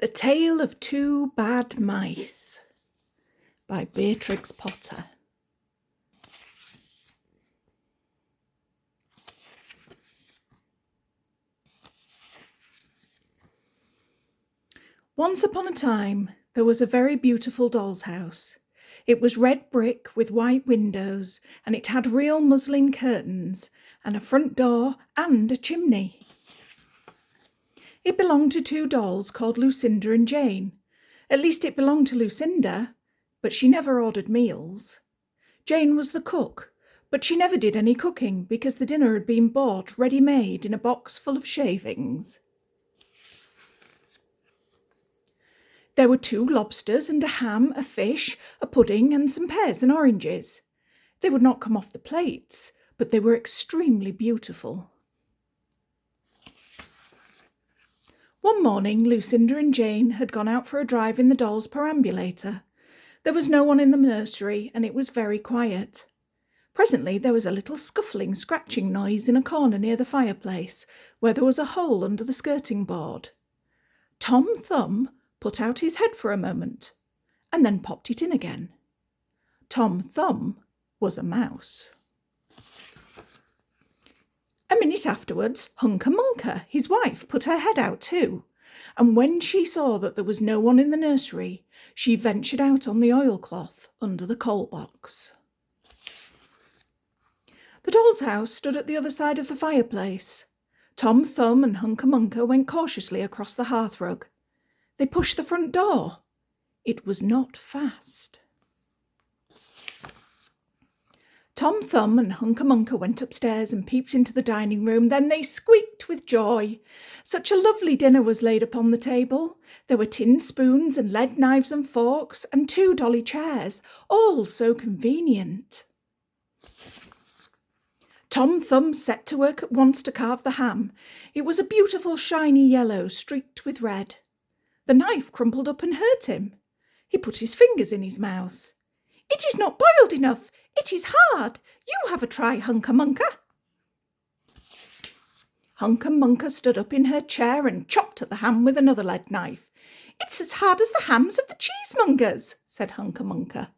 The Tale of Two Bad Mice by Beatrix Potter. Once upon a time, there was a very beautiful doll's house. It was red brick with white windows, and it had real muslin curtains, and a front door and a chimney. It belonged to two dolls called Lucinda and Jane. At least it belonged to Lucinda, but she never ordered meals. Jane was the cook, but she never did any cooking because the dinner had been bought ready-made in a box full of shavings. There were 2 lobsters and a ham, a fish, a pudding and some pears and oranges. They would not come off the plates, but they were extremely beautiful. One morning, Lucinda and Jane had gone out for a drive in the doll's perambulator. There was no one in the nursery, and it was very quiet. Presently there was a little scuffling, scratching noise in a corner near the fireplace, where there was a hole under the skirting board. Tom Thumb put out his head for a moment, and then popped it in again. Tom Thumb was a mouse. A minute afterwards, Hunca Munca, his wife, put her head out too, and when she saw that there was no one in the nursery, she ventured out on the oilcloth under the coal box. The doll's house stood at the other side of the fireplace. Tom Thumb and Hunca Munca went cautiously across the hearthrug. They pushed the front door. It was not fast. Tom Thumb and Hunca Munca went upstairs and peeped into the dining room. Then they squeaked with joy. Such a lovely dinner was laid upon the table. There were tin spoons and lead knives and forks and 2 dolly chairs, all so convenient. Tom Thumb set to work at once to carve the ham. It was a beautiful shiny yellow streaked with red. The knife crumpled up and hurt him. He put his fingers in his mouth. "It is not boiled enough. It is hard. You have a try, Hunca Munca." Hunca Munca stood up in her chair and chopped at the ham with another lead knife. "It's as hard as the hams of the cheesemongers," said Hunca Munca.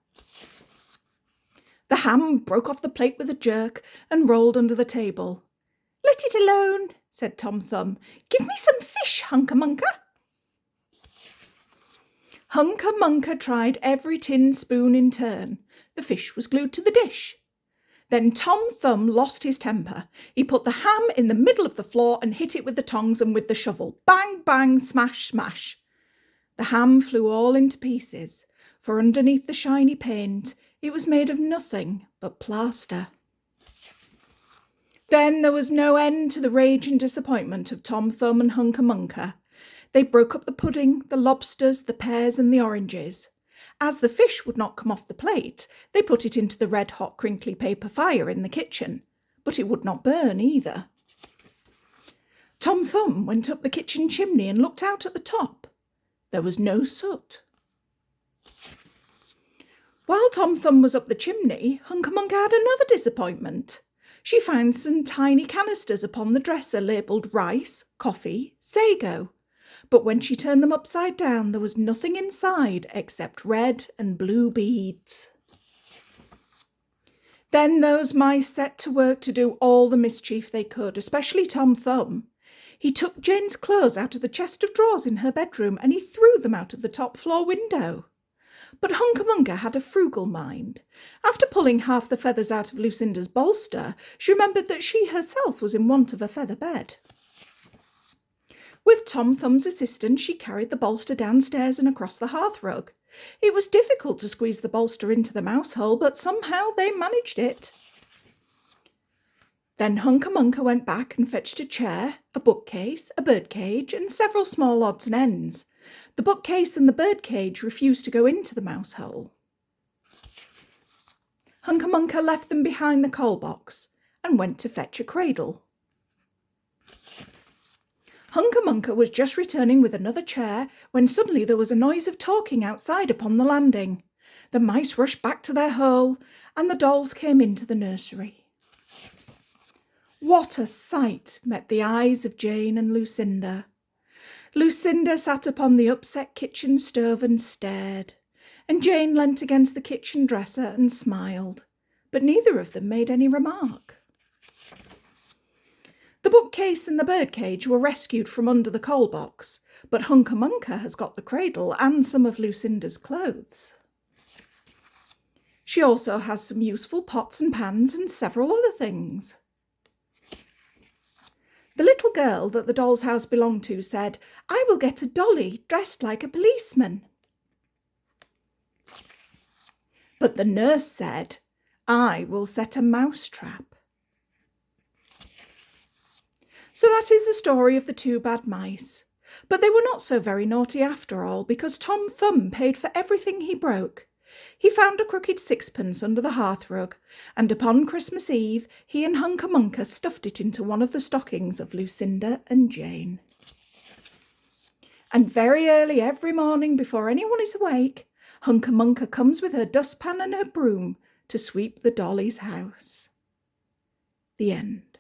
The ham broke off the plate with a jerk and rolled under the table. "Let it alone," said Tom Thumb. "Give me some fish, Hunca Munca." Hunca Munca tried every tin spoon in turn. The fish was glued to the dish. Then Tom Thumb lost his temper. He put the ham in the middle of the floor and hit it with the tongs and with the shovel. Bang, bang, smash, smash. The ham flew all into pieces, for underneath the shiny paint it was made of nothing but plaster. Then there was no end to the rage and disappointment of Tom Thumb and Hunca Munca. They broke up the pudding, the lobsters, the pears and the oranges. As the fish would not come off the plate, they put it into the red-hot crinkly paper fire in the kitchen, but it would not burn either. Tom Thumb went up the kitchen chimney and looked out at the top. There was no soot. While Tom Thumb was up the chimney, Hunca Munca had another disappointment. She found some tiny canisters upon the dresser labelled rice, coffee, sago. But when she turned them upside down, there was nothing inside except red and blue beads. Then those mice set to work to do all the mischief they could, especially Tom Thumb. He took Jane's clothes out of the chest of drawers in her bedroom and he threw them out of the top floor window. But Hunca Munca had a frugal mind. After pulling half the feathers out of Lucinda's bolster, she remembered that she herself was in want of a feather bed. With Tom Thumb's assistance, she carried the bolster downstairs and across the hearthrug. It was difficult to squeeze the bolster into the mouse hole, but somehow they managed it. Then Hunca Munca went back and fetched a chair, a bookcase, a birdcage, and several small odds and ends. The bookcase and the birdcage refused to go into the mouse hole. Hunca Munca left them behind the coal box and went to fetch a cradle. Hunca Munca was just returning with another chair when suddenly there was a noise of talking outside upon the landing. The mice rushed back to their hole and the dolls came into the nursery. What a sight met the eyes of Jane and Lucinda. Lucinda sat upon the upset kitchen stove and stared, and Jane leant against the kitchen dresser and smiled, but neither of them made any remark. The bookcase and the birdcage were rescued from under the coal box, but Hunca Munca has got the cradle and some of Lucinda's clothes. She also has some useful pots and pans and several other things. The little girl that the doll's house belonged to said, "I will get a dolly dressed like a policeman." But the nurse said, "I will set a mouse trap." So that is the story of the two bad mice. But they were not so very naughty after all, because Tom Thumb paid for everything he broke. He found a crooked sixpence under the hearthrug, and upon Christmas Eve he and Hunca Munca stuffed it into one of the stockings of Lucinda and Jane. And very early every morning, before anyone is awake, Hunca Munca comes with her dustpan and her broom to sweep the dolly's house. The end.